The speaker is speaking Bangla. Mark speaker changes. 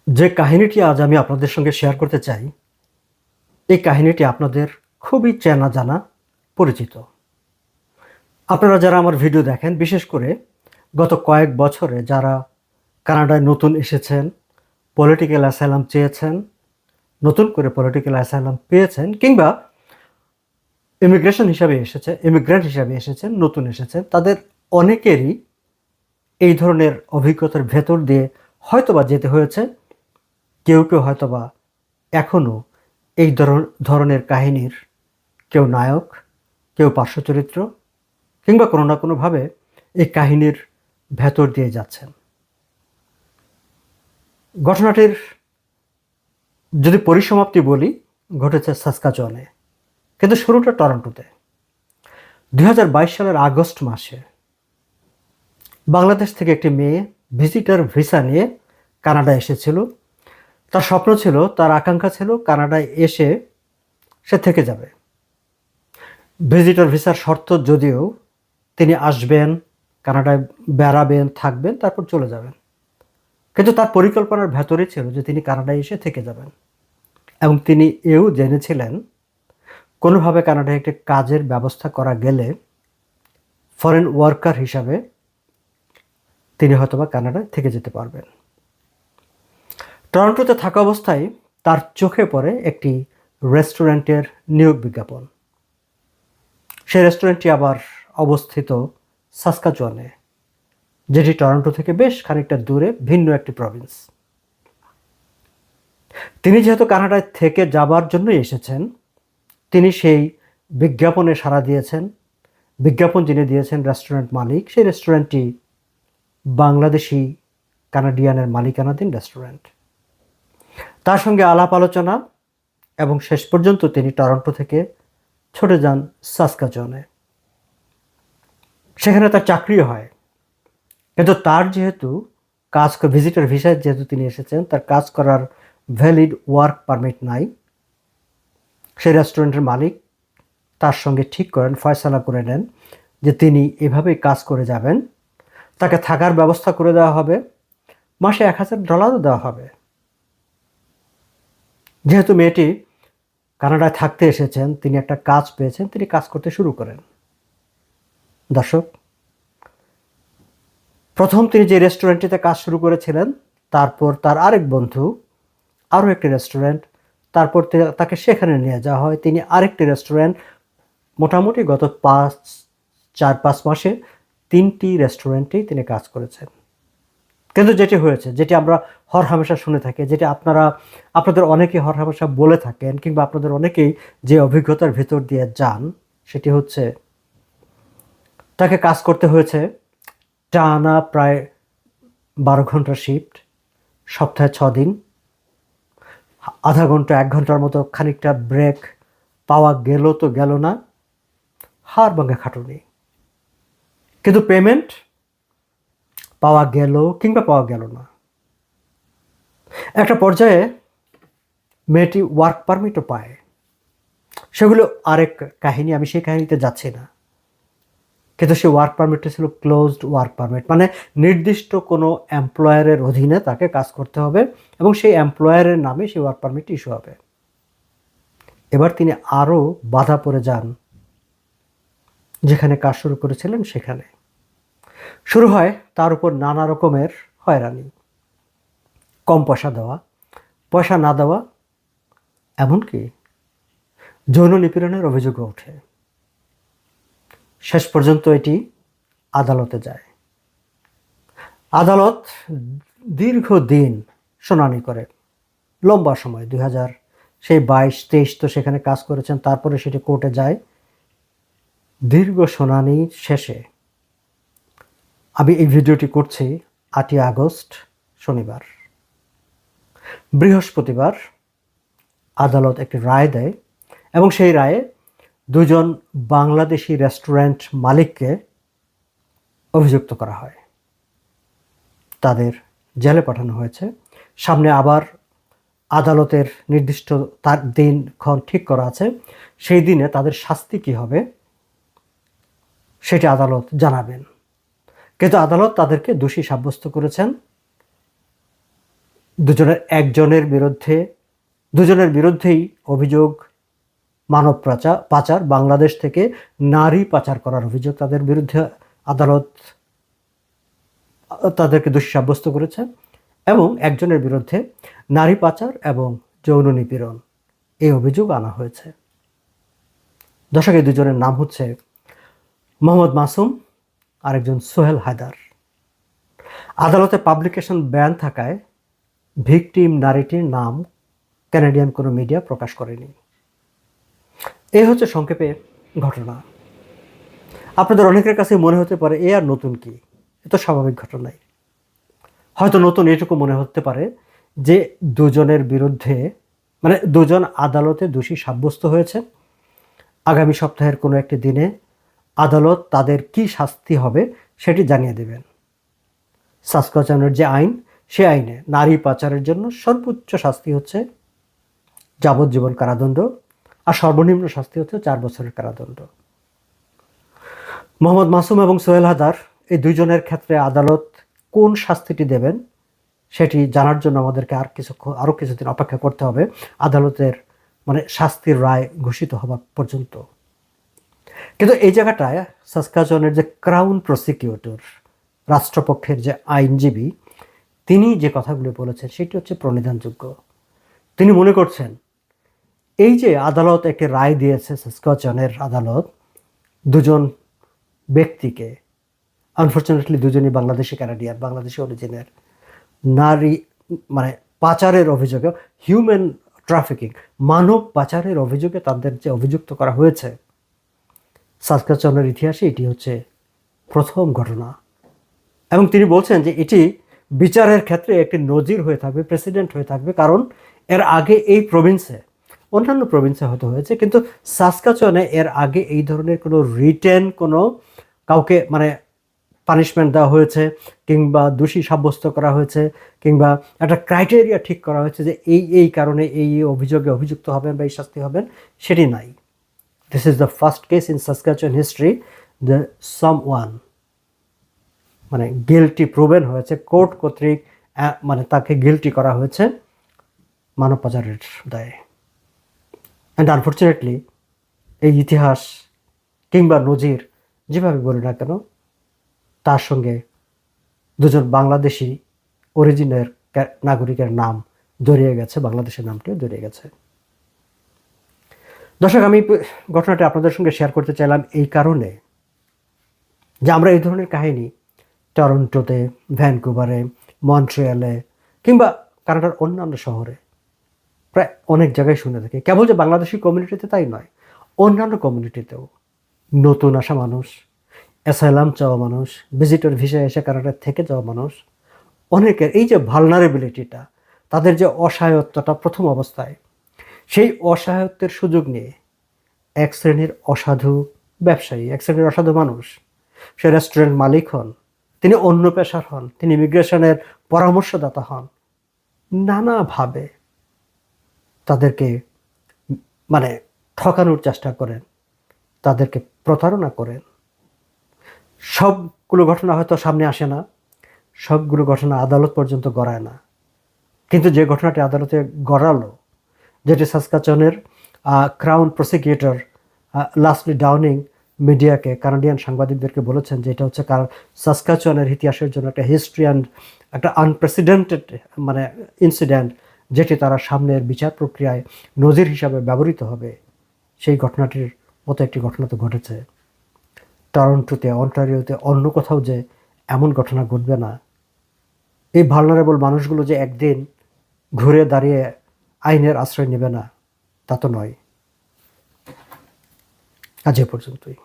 Speaker 1: যে কাহিনীটি আজ আমি আপনাদের সঙ্গে শেয়ার করতে চাই, এই কাহিনীটি আপনাদের খুবই চেনা জানা, পরিচিত। আপনারা যারা আমার ভিডিও দেখেন, বিশেষ করে গত কয়েক বছরে যারা কানাডায় নতুন এসেছেন, পলিটিক্যাল অ্যাসাইলাম চেয়েছেন, নতুন করে পলিটিক্যাল অ্যাসাইলাম পেয়েছেন, কিংবা ইমিগ্রেন্ট হিসাবে এসেছেন, নতুন এসেছেন, তাদের অনেকেরই এই ধরনের অভিজ্ঞতার ভেতর দিয়ে হয়তোবা যেতে হয়েছে। কেউ কেউ হয়তোবা এখনও এই ধরনের কাহিনীর কেউ নায়ক, কেউ পার্শ্বচরিত্র, কিংবা কোনো না কোনোভাবে এই কাহিনীর ভেতর দিয়ে যাচ্ছেন। ঘটনাটির যদি পরিসমাপ্তি বলি, ঘটেছে সাসকাচুয়ানে, কিন্তু শুরুটা টরন্টোতে। 2022 সালের আগস্ট মাসে বাংলাদেশ থেকে একটি মেয়ে ভিজিটর ভিসা নিয়ে কানাডা এসেছিল। তার স্বপ্ন ছিল, তার আকাঙ্ক্ষা ছিল কানাডায় এসে সে থেকে যাবে। ভিজিটর ভিসার শর্ত যদিও তিনি আসবেন, কানাডায় বেড়াবেন, থাকবেন, তারপর চলে যাবেন, কিন্তু তার পরিকল্পনার ভেতরে ছিল যে তিনি কানাডায় এসে থেকে যাবেন। এবং তিনি এও জেনেছিলেন কোনোভাবে কানাডায় একটি কাজের ব্যবস্থা করা গেলে ফরেন ওয়ার্কার হিসাবে তিনি হয়তোবা কানাডায় থেকে যেতে পারবেন। টরন্টোতে থাকা অবস্থায় তার চোখে পড়ে একটি রেস্টুরেন্টের নিয়োগ বিজ্ঞাপন। সেই রেস্টুরেন্টটি আবার অবস্থিত সাসকাচুয়ানে, যেটি টরন্টো থেকে বেশ খানিকটা দূরে, ভিন্ন একটি প্রভিন্স। তিনি যেহেতু কানাডায় থেকে যাবার জন্যই এসেছেন, তিনি সেই বিজ্ঞাপনে সাড়া দিয়েছেন। বিজ্ঞাপন যিনি দিয়েছেন রেস্টুরেন্ট মালিক, সেই রেস্টুরেন্টটি বাংলাদেশি কানাডিয়ানের মালিকানাধীন রেস্টুরেন্ট। তার সঙ্গে আলাপ আলোচনা এবং শেষ পর্যন্ত তিনি টরন্টো থেকে ছুটে যান সাসকাচুয়ানে। সেখানে তার চাকরিও হয়, কিন্তু তার যেহেতু ভিজিটর ভিসায় যেহেতু তিনি এসেছেন, তার কাজ করার ভ্যালিড ওয়ার্ক পারমিট নাই। সেই রেস্টুরেন্টের মালিক তার সঙ্গে ঠিক করেন, ফয়সালা করে নেন যে তিনি এভাবেই কাজ করে যাবেন, তাকে থাকার ব্যবস্থা করে দেওয়া হবে, মাসে $1,000 দেওয়া হবে। যেহেতু মেয়েটি কানাডায় থাকতে এসেছেন, তিনি একটা কাজ পেয়েছেন, তিনি কাজ করতে শুরু করেন। দর্শক, প্রথম তিনি যে রেস্টুরেন্টটিতে কাজ শুরু করেছিলেন, তারপর তার আরেক বন্ধু আরও একটি রেস্টুরেন্ট, তারপর তাকে সেখানে নিয়ে যাওয়া হয়। তিনি আরেকটি রেস্টুরেন্ট, মোটামুটি গত 4-5 মাসে 3টি রেস্টুরেন্টেই তিনি কাজ করেছেন। কিন্তু যেটি হয়েছে, যেটি আমরা হরহামেশা শুনে থাকি, যেটি আপনাদের অনেকেই হরহামেশা বলে থাকেন, কিংবা আপনাদের অনেকেই যে অভিজ্ঞতার ভিতর দিয়ে যান, সেটি হচ্ছে তাকে কাজ করতে হয়েছে টানা প্রায় 12 ঘন্টার শিফট, সপ্তাহে 6 দিন, আধা ঘন্টা 1 ঘন্টার মতো খানিকটা ব্রেক পাওয়া গেল তো গেল না, হাড় ভাঙা খাটুনি। কিন্তু পেমেন্ট পাওয়া গেল কিংবা পাওয়া গেল না। একটা পর্যায়ে মেয়েটি ওয়ার্ক পারমিটও পায়। সেগুলো আরেক কাহিনী, আমি সেই কাহিনীতে যাচ্ছি না। কিন্তু সেই ওয়ার্ক পারমিটটা ছিল ক্লোজড ওয়ার্ক পারমিট, মানে নির্দিষ্ট কোনো এমপ্লয়ারের অধীনে তাকে কাজ করতে হবে এবং সেই এমপ্লয়ারের নামে সেই ওয়ার্ক পারমিট ইস্যু হবে। এবার তিনি আরও বাধা পড়ে যান। যেখানে কাজ শুরু করেছিলেন সেখানে শুরু হয় তার উপর নানা রকমের হয়রানি, কম পয়সা দেওয়া, পয়সা না দেওয়া, এমনকি যৌন নিপীড়নের অভিযোগও ওঠে। শেষ পর্যন্ত এটি আদালতে যায়। আদালত দীর্ঘদিন শুনানি করে, লম্বা সময়, 2022-23 তো সেখানে কাজ করেছেন, তারপরে সেটি কোর্টে যায়। দীর্ঘ শুনানি শেষে আমি এই ভিডিওটি করছি 8ই আগস্ট শনিবার। বৃহস্পতিবার আদালত একটি রায় দেয় এবং সেই রায়ে 2জন বাংলাদেশি রেস্টুরেন্ট মালিককে অভিযুক্ত করা হয়। তাদের জেলে পাঠানো হয়েছে। সামনে আবার আদালতের নির্দিষ্ট তার দিনক্ষণ ঠিক করা আছে। সেই দিনে তাদের শাস্তি কী হবে সেটি আদালত জানাবেন। কিন্তু আদালত তাদেরকে দোষী সাব্যস্ত করেছেন দুজনের বিরুদ্ধেই অভিযোগ মানব পাচার, বাংলাদেশ থেকে নারী পাচার করার অভিযোগ তাদের বিরুদ্ধে আদালত তাদেরকে দোষী সাব্যস্ত করেছে, এবং একজনের বিরুদ্ধে নারী পাচার এবং যৌন নিপীড়ন এই অভিযোগ আনা হয়েছে। দর্শক, এই দুজনের নাম হচ্ছে মোহাম্মদ মাসুম আর একজন সোহেল হায়দার। আদালতে পাবলিকেশন ব্যান থাকায় ভিকটিম নারীটির নাম কানাডিয়ান কোনো মিডিয়া প্রকাশ করেনি। এই হচ্ছে সংক্ষেপে ঘটনা। আপনাদের অনেকের কাছে মনে হতে পারে এ আর নতুন কি, এ তো স্বাভাবিক ঘটনাই। হয়তো নতুন এটুকু মনে হতে পারে যে দুজনের বিরুদ্ধে দুজন আদালতে দোষী সাব্যস্ত হয়েছে। আগামী সপ্তাহের কোনো একটি দিনে আদালত তাদের কি শাস্তি হবে সেটি জানিয়ে দেবেন। সাসকাচুয়ানের যে আইন, সে আইনে নারী পাচারের জন্য সর্বোচ্চ শাস্তি হচ্ছে যাবজ্জীবন কারাদণ্ড, আর সর্বনিম্ন শাস্তি হচ্ছে 4 বছরের কারাদণ্ড। মোহাম্মদ মাসুম এবং সোহেল হায়দার এই দুইজনের ক্ষেত্রে আদালত কোন শাস্তিটি দেবেন সেটি জানার জন্য আমাদেরকে আরও কিছুদিন অপেক্ষা করতে হবে, আদালতের শাস্তির রায় ঘোষিত হওয়া পর্যন্ত। কিন্তু এই জায়গাটায় সাসকাচুয়ানের যে ক্রাউন প্রসিকিউটর, রাষ্ট্রপক্ষের যে আইনজীবী, তিনি যে কথাগুলো বলেছেন সেটি হচ্ছে প্রণিধানযোগ্য। তিনি মনে করছেন এই যে আদালত একটি রায় দিয়েছে, সাসকাচুয়ানের আদালত দুজন ব্যক্তিকে, আনফর্চুনেটলি দুজনই বাংলাদেশি কানাডিয়ান, বাংলাদেশি অরিজিনের, নারী পাচারের অভিযোগে, হিউম্যান ট্রাফিকিং, মানব পাচারের অভিযোগে তাদের যে অভিযুক্ত করা হয়েছে, সাসকাচুয়ানের ইতিহাসে এটি হচ্ছে প্রথম ঘটনা। এবং তিনি বলছেন যে এটি বিচারের ক্ষেত্রে একটি নজির হয়ে থাকবে, প্রেসিডেন্ট হয়ে থাকবে, কারণ এর আগে এই প্রভিন্সে, অন্যান্য প্রভিন্সে হয়তো হয়েছে, কিন্তু সাসকাচুয়ানে এর আগে এই ধরনের কোনো রিটেন কোনো কাউকে পানিশমেন্ট দেওয়া হয়েছে, কিংবা দোষী সাব্যস্ত করা হয়েছে, কিংবা একটা ক্রাইটেরিয়া ঠিক করা হয়েছে যে এই কারণে এই অভিযোগে অভিযুক্ত হবেন বা এই শাস্তি হবেন, সেটি নাই। This is the first case in Saskatchewan history the someone guilty proven হয়েছে, কোর্ট কর্তৃক তাকে গিল্টি করা হয়েছে মানব পাচারের দায়ে। অ্যান্ড আনফর্চুনেটলি এই ইতিহাস কিংবা নজির যেভাবে বলি না কেন, তার সঙ্গে দুজন বাংলাদেশি অরিজিনের নাগরিকের নাম জড়িয়ে গেছে, বাংলাদেশের নামটিও জড়িয়ে গেছে। দর্শক, আমি ঘটনাটি আপনাদের সঙ্গে শেয়ার করতে চাইলাম এই কারণে যে আমরা এই ধরনের কাহিনী টরন্টোতে, ভ্যানকুভারে, মন্ট্রিয়ালে কিংবা কানাডার অন্যান্য শহরে প্রায় অনেক জায়গায় শুনে থাকি। কেবল যে বাংলাদেশি কমিউনিটিতে তাই নয়, অন্যান্য কমিউনিটিতেও নতুন আসা মানুষ, অ্যাসাইলাম চাওয়া মানুষ, ভিজিটর ভিসায় এসে কানাডার থেকে যাওয়া মানুষ, অনেকের এই যে ভালনারেবিলিটিটা, তাদের যে অসহায়ত্বটা প্রথম অবস্থায়, সেই অসহায়ত্বের সুযোগ নিয়ে এক শ্রেণীর অসাধু ব্যবসায়ী, এক শ্রেণীর অসাধু মানুষ, সে রেস্টুরেন্ট মালিক হন, তিনি অন্য পেশার হন, তিনি ইমিগ্রেশনের পরামর্শদাতা হন, নানাভাবে তাদেরকে ঠকানোর চেষ্টা করেন, তাদেরকে প্রতারণা করেন। সবগুলো ঘটনা হয়তো সামনে আসে না, সবগুলো ঘটনা আদালত পর্যন্ত গড়ায় না, কিন্তু যে ঘটনাটি আদালতে গড়ালো, যেটি সাসকাচুয়ানের ক্রাউন প্রসিকিউটর লাসলি ডাউনিং মিডিয়াকে, কানাডিয়ান সাংবাদিকদেরকে বলেছেন যে এটা হচ্ছে সাসকাচুয়ানের ইতিহাসের জন্য একটা হিস্ট্রি অ্যান্ড একটা আনপ্রেসিডেন্টেড ইনসিডেন্ট, যেটি তারা সামনের বিচার প্রক্রিয়ায় নজির হিসাবে ব্যবহৃত হবে। সেই ঘটনাটির মতো একটি ঘটনা তো ঘটেছে টরন্টোতে, অন্টারিওতে, অন্য কোথাও যে এমন ঘটনা ঘটবে না। এই ভালনারেবল মানুষগুলো যে একদিন ঘুরে দাঁড়িয়ে আইনের আশ্রয় নেবে না, তা তো নয়। আজ এ পর্যন্তই।